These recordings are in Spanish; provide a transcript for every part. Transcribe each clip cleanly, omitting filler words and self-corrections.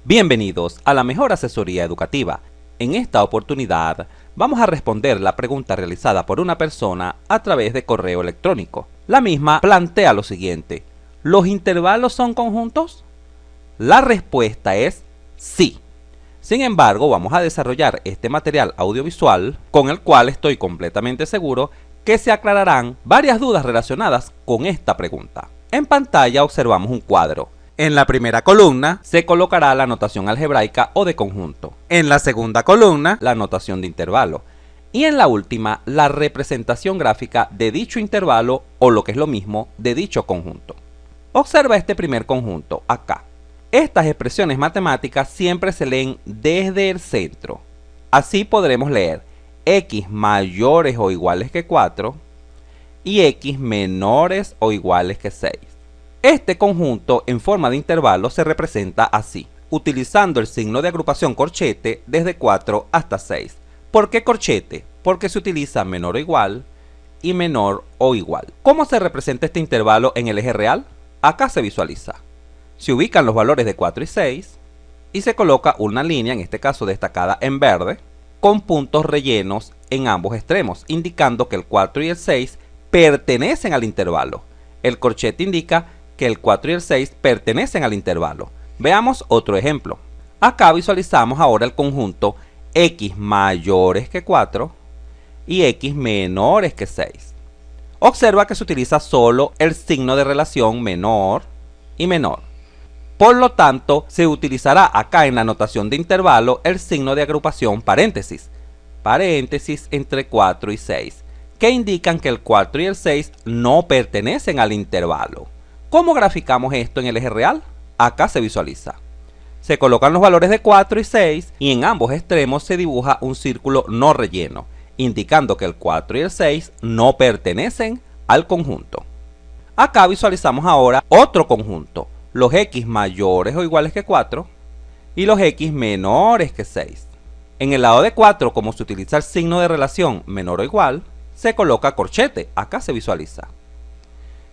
Bienvenidos a la mejor asesoría educativa. En esta oportunidad vamos a responder la pregunta realizada por una persona a través de correo electrónico. La misma plantea lo siguiente: ¿los intervalos son conjuntos? La respuesta es sí. Sin embargo, vamos a desarrollar este material audiovisual con el cual estoy completamente seguro que se aclararán varias dudas relacionadas con esta pregunta. En pantalla observamos un cuadro. En la primera columna se colocará la notación algebraica o de conjunto. En la segunda columna, la notación de intervalo. Y en la última, la representación gráfica de dicho intervalo o, lo que es lo mismo, de dicho conjunto. Observa este primer conjunto acá. Estas expresiones matemáticas siempre se leen desde el centro. Así podremos leer x mayores o iguales que 4 y x menores o iguales que 6. Este conjunto en forma de intervalo se representa así, utilizando el signo de agrupación corchete desde 4 hasta 6. ¿Por qué corchete? Porque se utiliza menor o igual y menor o igual. ¿Cómo se representa este intervalo en el eje real? Acá se visualiza. Se ubican los valores de 4 y 6 y se coloca una línea, en este caso destacada en verde, con puntos rellenos en ambos extremos, indicando que el 4 y el 6 pertenecen al intervalo. El corchete indica que el 4 y el 6 pertenecen al intervalo. Veamos otro ejemplo. Acá visualizamos ahora el conjunto x mayores que 4 y x menores que 6. Observa que se utiliza solo el signo de relación menor y menor. Por lo tanto, se utilizará acá en la notación de intervalo el signo de agrupación paréntesis entre 4 y 6, que indican que el 4 y el 6 no pertenecen al intervalo. ¿Cómo graficamos esto en el eje real? Acá se visualiza. Se colocan los valores de 4 y 6 y en ambos extremos se dibuja un círculo no relleno, indicando que el 4 y el 6 no pertenecen al conjunto. Acá visualizamos ahora otro conjunto, los x mayores o iguales que 4 y los x menores que 6. En el lado de 4, como se utiliza el signo de relación menor o igual, se coloca corchete, acá se visualiza.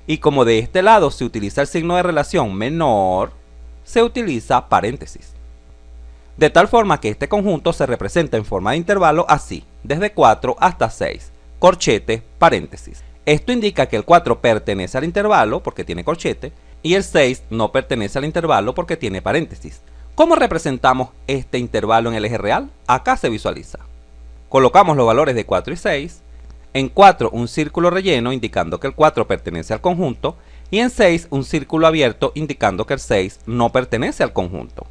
Y como de este lado se utiliza el signo de relación menor, se utiliza paréntesis. De tal forma que este conjunto se representa en forma de intervalo así, desde 4 hasta 6, corchete, paréntesis. Esto indica que el 4 pertenece al intervalo porque tiene corchete y el 6 no pertenece al intervalo porque tiene paréntesis. ¿Cómo representamos este intervalo en el eje real? Acá se visualiza. Colocamos los valores de 4 y 6. En 4 un círculo relleno indicando que el 4 pertenece al conjunto y en 6 un círculo abierto indicando que el 6 no pertenece al conjunto.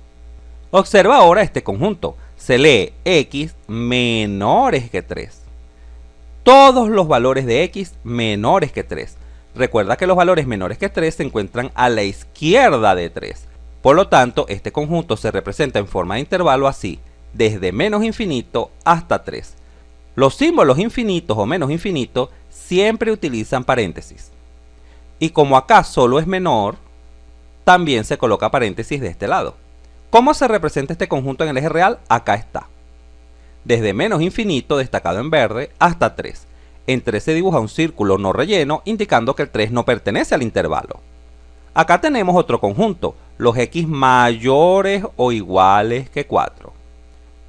Observa ahora este conjunto. Se lee x menores que 3. Todos los valores de x menores que 3. Recuerda que los valores menores que 3 se encuentran a la izquierda de 3. Por lo tanto, este conjunto se representa en forma de intervalo así, desde menos infinito hasta 3. Los símbolos infinitos o menos infinitos siempre utilizan paréntesis. Y como acá solo es menor, también se coloca paréntesis de este lado. ¿Cómo se representa este conjunto en el eje real? Acá está. Desde menos infinito, destacado en verde, hasta 3. En 3 se dibuja un círculo no relleno, indicando que el 3 no pertenece al intervalo. Acá tenemos otro conjunto, los x mayores o iguales que 4.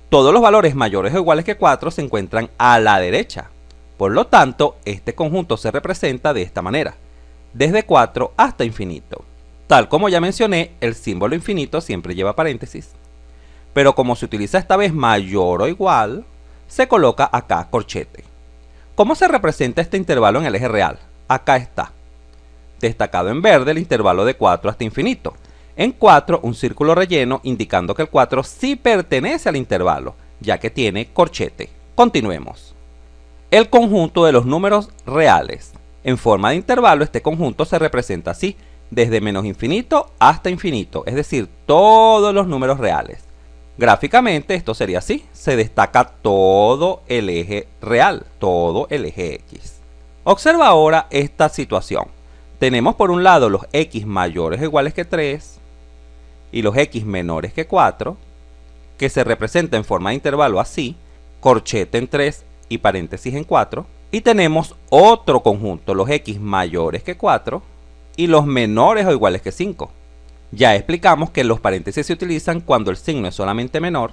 Todos los valores mayores o iguales que 4 se encuentran a la derecha. Por lo tanto, este conjunto se representa de esta manera, desde 4 hasta infinito. Tal como ya mencioné, el símbolo infinito siempre lleva paréntesis. Pero como se utiliza esta vez mayor o igual, se coloca acá corchete. ¿Cómo se representa este intervalo en el eje real? Acá está. Destacado en verde el intervalo de 4 hasta infinito. En 4 un círculo relleno indicando que el 4 sí pertenece al intervalo, ya que tiene corchete. Continuemos. El conjunto de los números reales. En forma de intervalo este conjunto se representa así, desde menos infinito hasta infinito, es decir, todos los números reales. Gráficamente esto sería así, se destaca todo el eje real, todo el eje X. Observa ahora esta situación. Tenemos por un lado los x mayores o iguales que 3 y los x menores que 4, que se representa en forma de intervalo así, corchete en 3 y paréntesis en 4. Y tenemos otro conjunto, los x mayores que 4 y los menores o iguales que 5. Ya explicamos que los paréntesis se utilizan cuando el signo es solamente menor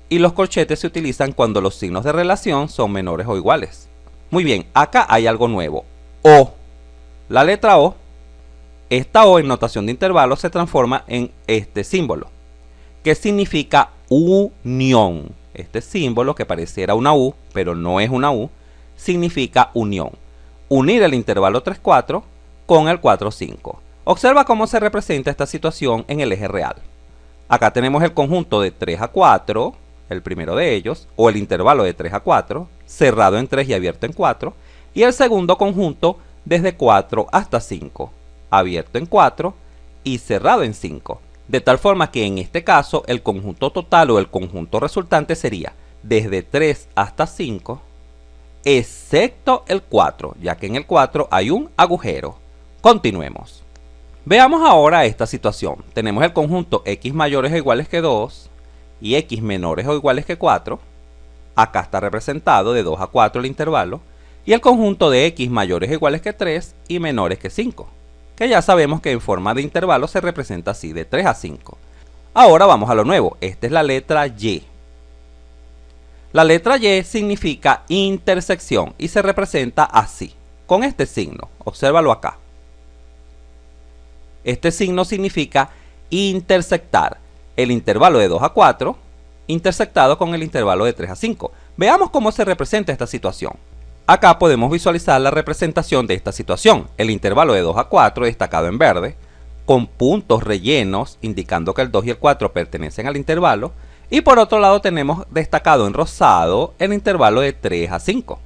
y los corchetes se utilizan cuando los signos de relación son menores o iguales. Muy bien, acá hay algo nuevo. O. La letra O. Esta O en notación de intervalo se transforma en este símbolo, que significa unión. Este símbolo, que pareciera una U, pero no es una U, significa unión. Unir el intervalo 3,4 con el 4,5. Observa cómo se representa esta situación en el eje real. Acá tenemos el conjunto de 3 a 4, el primero de ellos, o el intervalo de 3 a 4, cerrado en 3 y abierto en 4, y el segundo conjunto desde 4 hasta 5, abierto en 4 y cerrado en 5. De tal forma que en este caso el conjunto total o el conjunto resultante sería desde 3 hasta 5, excepto el 4, ya que en el 4 hay un agujero. Continuemos. Veamos ahora esta situación. Tenemos el conjunto x mayores o iguales que 2 y x menores o iguales que 4. Acá está representado de 2 a 4 el intervalo. Y el conjunto de x mayores o iguales que 3 y menores que 5, que ya sabemos que en forma de intervalo se representa así, de 3 a 5. Ahora vamos a lo nuevo. Esta es la letra Y. La letra Y significa intersección y se representa así, con este signo. Obsérvalo acá. Este signo significa intersectar el intervalo de 2 a 4 intersectado con el intervalo de 3 a 5. Veamos cómo se representa esta situación. Acá podemos visualizar la representación de esta situación. El intervalo de 2 a 4 destacado en verde, con puntos rellenos indicando que el 2 y el 4 pertenecen al intervalo. Y por otro lado tenemos destacado en rosado el intervalo de 3 a 5.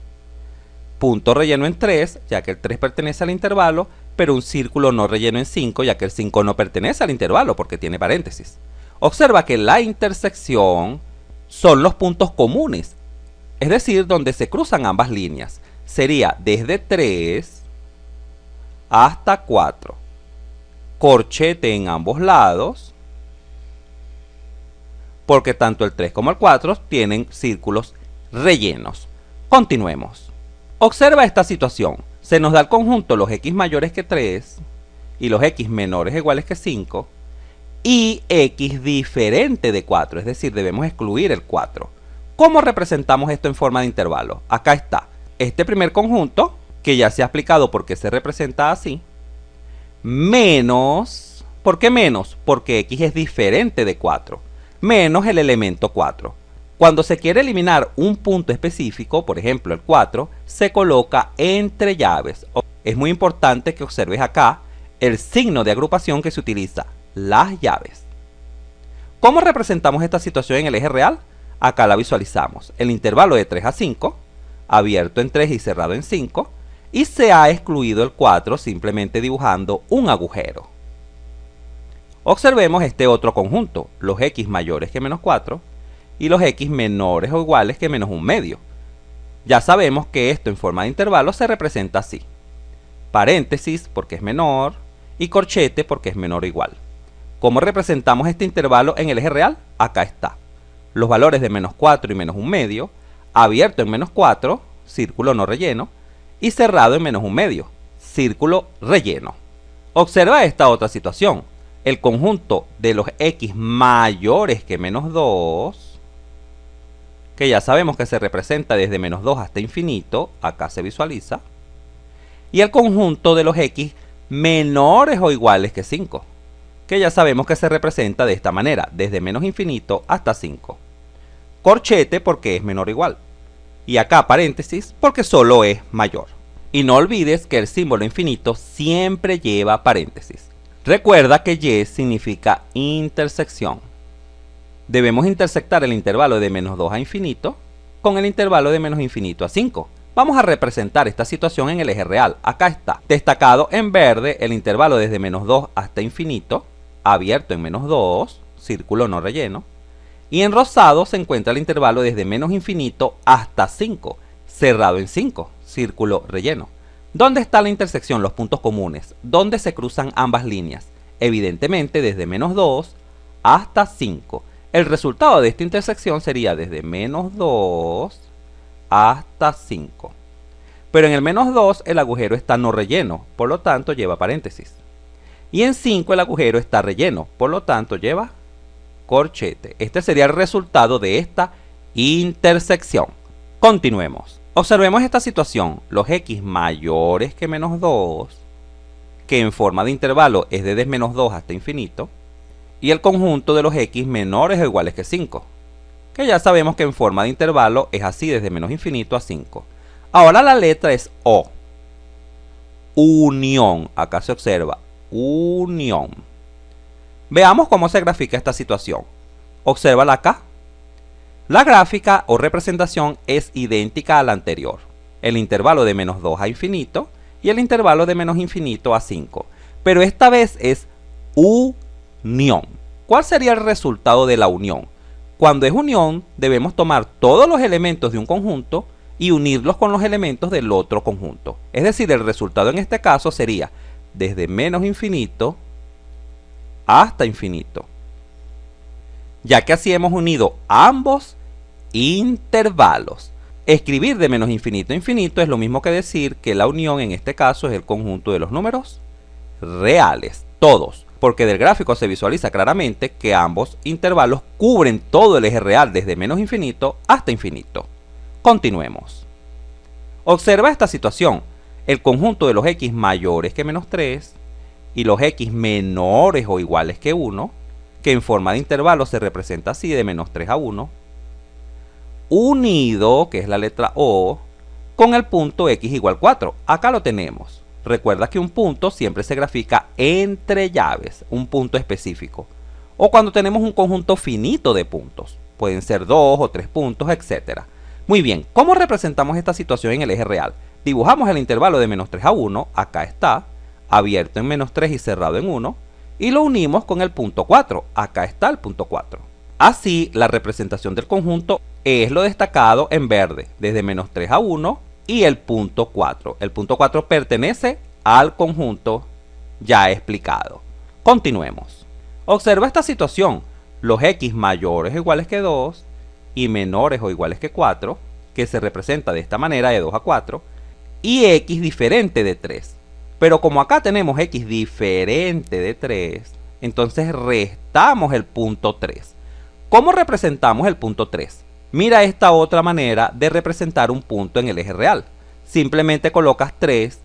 Punto relleno en 3, ya que el 3 pertenece al intervalo, pero un círculo no relleno en 5, ya que el 5 no pertenece al intervalo porque tiene paréntesis. Observa que la intersección son los puntos comunes, es decir, donde se cruzan ambas líneas. Sería desde 3 hasta 4. Corchete en ambos lados, porque tanto el 3 como el 4 tienen círculos rellenos. Continuemos. Observa esta situación. Se nos da el conjunto los x mayores que 3 y los x menores o iguales que 5 y x diferente de 4, es decir, debemos excluir el 4. ¿Cómo representamos esto en forma de intervalo? Acá está. Este primer conjunto, que ya se ha explicado por qué se representa así, menos, ¿por qué menos? Porque x es diferente de 4, menos el elemento 4. Cuando se quiere eliminar un punto específico, por ejemplo el 4, se coloca entre llaves. Es muy importante que observes acá el signo de agrupación que se utiliza, las llaves. ¿Cómo representamos esta situación en el eje real? Acá la visualizamos. El intervalo de 3 a 5, abierto en 3 y cerrado en 5, y se ha excluido el 4 simplemente dibujando un agujero. Observemos este otro conjunto, los x mayores que menos 4 y los x menores o iguales que menos 1/2. Ya sabemos que esto en forma de intervalo se representa así. Paréntesis porque es menor y corchete porque es menor o igual. ¿Cómo representamos este intervalo en el eje real? Acá está. Los valores de menos 4 y menos 1/2, abierto en menos 4, círculo no relleno, y cerrado en menos 1/2, círculo relleno. Observa esta otra situación. El conjunto de los x mayores que menos 2, que ya sabemos que se representa desde menos 2 hasta infinito, acá se visualiza, y el conjunto de los x menores o iguales que 5, que ya sabemos que se representa de esta manera, desde menos infinito hasta 5. Corchete porque es menor o igual, y acá paréntesis porque solo es mayor. Y no olvides que el símbolo infinito siempre lleva paréntesis. Recuerda que y significa intersección. Debemos intersectar el intervalo de menos 2 a infinito con el intervalo de menos infinito a 5. Vamos a representar esta situación en el eje real. Acá está, destacado en verde el intervalo desde menos 2 hasta infinito, abierto en menos 2, círculo no relleno, y en rosado se encuentra el intervalo desde menos infinito hasta 5, cerrado en 5, círculo relleno. ¿Dónde está la intersección, los puntos comunes? ¿Dónde se cruzan ambas líneas? Evidentemente desde menos 2 hasta 5. El resultado de esta intersección sería desde menos 2 hasta 5. Pero en el menos 2 el agujero está no relleno, por lo tanto lleva paréntesis. Y en 5 el agujero está relleno, por lo tanto lleva corchete. Este sería el resultado de esta intersección. Continuemos. Observemos esta situación. Los x mayores que menos 2, que en forma de intervalo es de menos 2 hasta infinito, y el conjunto de los x menores o iguales que 5, que ya sabemos que en forma de intervalo es así desde menos infinito a 5. Ahora la letra es O. Unión. Acá se observa unión. Veamos cómo se grafica esta situación. Obsérvala acá. La gráfica o representación es idéntica a la anterior. El intervalo de menos 2 a infinito y el intervalo de menos infinito a 5. Pero esta vez es unión. ¿Cuál sería el resultado de la unión? Cuando es unión, debemos tomar todos los elementos de un conjunto y unirlos con los elementos del otro conjunto. Es decir, el resultado en este caso sería desde menos infinito hasta infinito, ya que así hemos unido ambos intervalos. Escribir de menos infinito a infinito es lo mismo que decir que la unión en este caso es el conjunto de los números reales, todos, porque del gráfico se visualiza claramente que ambos intervalos cubren todo el eje real desde menos infinito hasta infinito. Continuemos. Observa esta situación. El conjunto de los x mayores que menos 3 y los x menores o iguales que 1, que en forma de intervalo se representa así de menos 3 a 1, unido, que es la letra O, con el punto x igual 4. Acá lo tenemos. Recuerda que un punto siempre se grafica entre llaves, un punto específico. O cuando tenemos un conjunto finito de puntos. Pueden ser 2 o 3 puntos, etc. Muy bien, ¿cómo representamos esta situación en el eje real? Dibujamos el intervalo de menos 3 a 1, acá está, abierto en menos 3 y cerrado en 1, y lo unimos con el punto 4, acá está el punto 4. Así, la representación del conjunto es lo destacado en verde, desde menos 3 a 1 y el punto 4. El punto 4 pertenece al conjunto ya explicado. Continuemos. Observa esta situación. Los x mayores o iguales que 2 y menores o iguales que 4, que se representa de esta manera de 2 a 4, y x diferente de 3. Pero como acá tenemos x diferente de 3, entonces restamos el punto 3. ¿Cómo representamos el punto 3? Mira esta otra manera de representar un punto en el eje real. Simplemente colocas 3,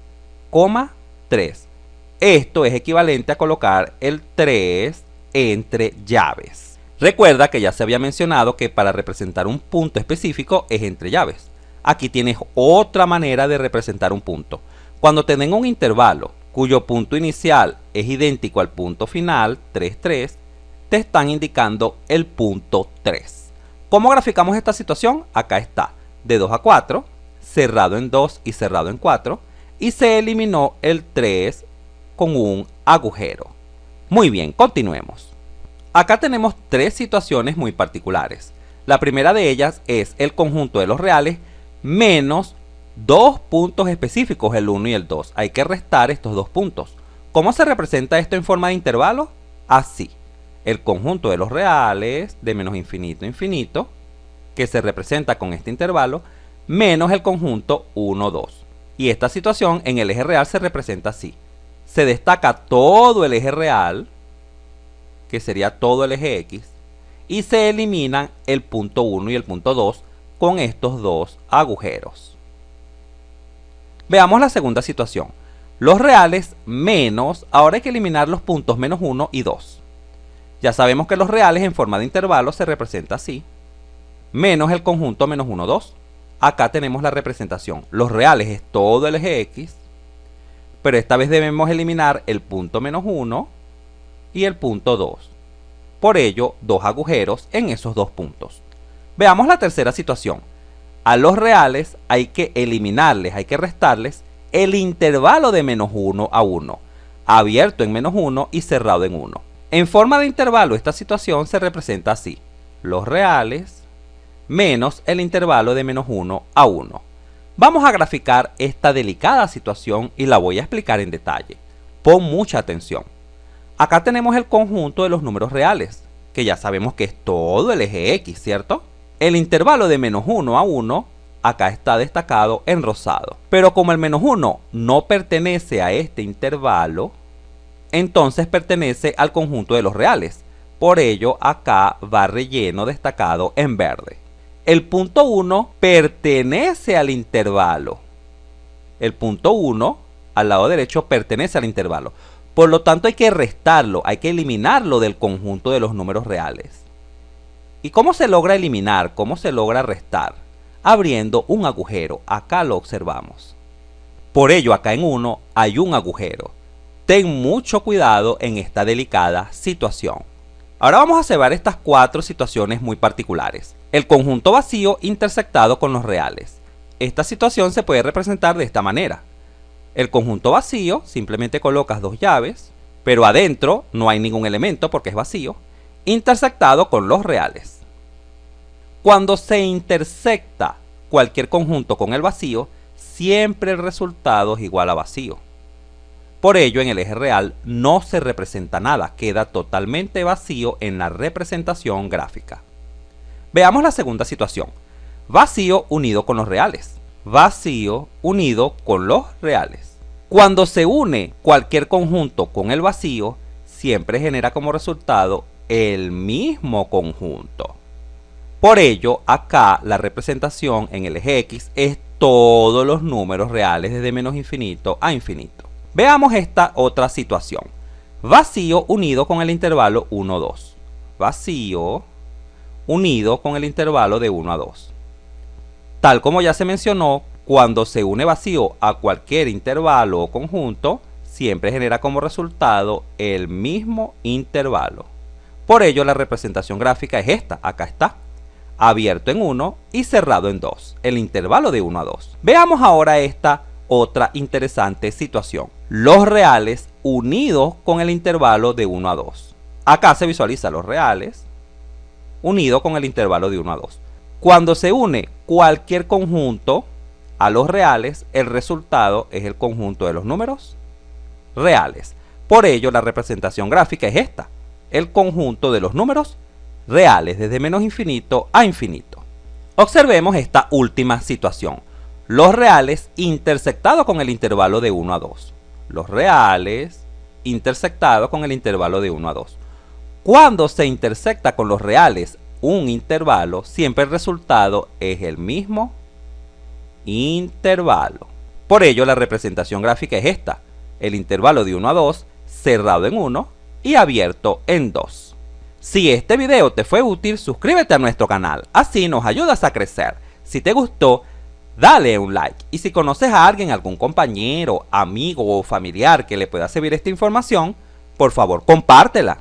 3. Esto es equivalente a colocar el 3 entre llaves. Recuerda que ya se había mencionado que para representar un punto específico es entre llaves. Aquí tienes otra manera de representar un punto. Cuando tengan un intervalo cuyo punto inicial es idéntico al punto final, 3, 3, te están indicando el punto 3. ¿Cómo graficamos esta situación? Acá está, de 2 a 4, cerrado en 2 y cerrado en 4, y se eliminó el 3 con un agujero. Muy bien, continuemos. Acá tenemos tres situaciones muy particulares. La primera de ellas es el conjunto de los reales menos dos puntos específicos, el 1 y el 2. Hay que restar estos dos puntos. ¿Cómo se representa esto en forma de intervalo? Así. El conjunto de los reales de menos infinito a infinito, que se representa con este intervalo, menos el conjunto 1, 2. Y esta situación en el eje real se representa así. Se destaca todo el eje real, que sería todo el eje X, y se eliminan el punto 1 y el punto 2 con estos dos agujeros. Veamos la segunda situación. Los reales menos, ahora hay que eliminar los puntos menos 1 y 2. Ya sabemos que los reales en forma de intervalo se representa así, menos el conjunto menos 1, 2. Acá tenemos la representación. Los reales es todo el eje X, pero esta vez debemos eliminar el punto menos 1 y el punto 2. Por ello, dos agujeros en esos dos puntos. Veamos la tercera situación. A los reales hay que eliminarles, hay que restarles el intervalo de menos 1 a 1, abierto en menos 1 y cerrado en 1. En forma de intervalo, esta situación se representa así. Los reales menos el intervalo de menos 1 a 1. Vamos a graficar esta delicada situación y la voy a explicar en detalle. Pon mucha atención. Acá tenemos el conjunto de los números reales, que ya sabemos que es todo el eje X, ¿cierto? El intervalo de menos 1 a 1, acá está destacado en rosado. Pero como el menos 1 no pertenece a este intervalo, entonces pertenece al conjunto de los reales. Por ello, acá va relleno destacado en verde. El punto 1 pertenece al intervalo. El punto 1 al lado derecho pertenece al intervalo. Por lo tanto, hay que restarlo, hay que eliminarlo del conjunto de los números reales. ¿Y cómo se logra eliminar? ¿Cómo se logra restar? Abriendo un agujero. Acá lo observamos. Por ello, acá en 1 hay un agujero. Ten mucho cuidado en esta delicada situación. Ahora vamos a observar estas 4 situaciones muy particulares. El conjunto vacío intersectado con los reales. Esta situación se puede representar de esta manera. El conjunto vacío, simplemente colocas 2 llaves, pero adentro no hay ningún elemento porque es vacío, intersectado con los reales. Cuando se intersecta cualquier conjunto con el vacío, siempre el resultado es igual a vacío. Por ello, en el eje real no se representa nada, queda totalmente vacío en la representación gráfica. Veamos la segunda situación. Vacío unido con los reales. Vacío unido con los reales. Cuando se une cualquier conjunto con el vacío, siempre genera como resultado el mismo conjunto. Por ello, acá la representación en el eje X es todos los números reales desde menos infinito a infinito. Veamos esta otra situación. Vacío unido con el intervalo 1, 2. Vacío unido con el intervalo de 1 a 2. Tal como ya se mencionó, cuando se une vacío a cualquier intervalo o conjunto, siempre genera como resultado el mismo intervalo. Por ello, la representación gráfica es esta. Acá está. Abierto en 1 y cerrado en 2. El intervalo de 1 a 2. Veamos ahora esta otra interesante situación. Los reales unidos con el intervalo de 1 a 2. Acá se visualiza los reales unidos con el intervalo de 1 a 2. Cuando se une cualquier conjunto a los reales, el resultado es el conjunto de los números reales. Por ello, la representación gráfica es esta. El conjunto de los números reales desde menos infinito a infinito. Observemos esta última situación. Los reales intersectados con el intervalo de 1 a 2. Los reales intersectados con el intervalo de 1 a 2. Cuando se intersecta con los reales un intervalo, siempre el resultado es el mismo intervalo. Por ello, la representación gráfica es esta. El intervalo de 1 a 2, cerrado en 1 y abierto en 2. Si este video te fue útil, suscríbete a nuestro canal. Así nos ayudas a crecer. Si te gustó, dale un like. Y si conoces a alguien, algún compañero, amigo o familiar que le pueda servir esta información, por favor, compártela.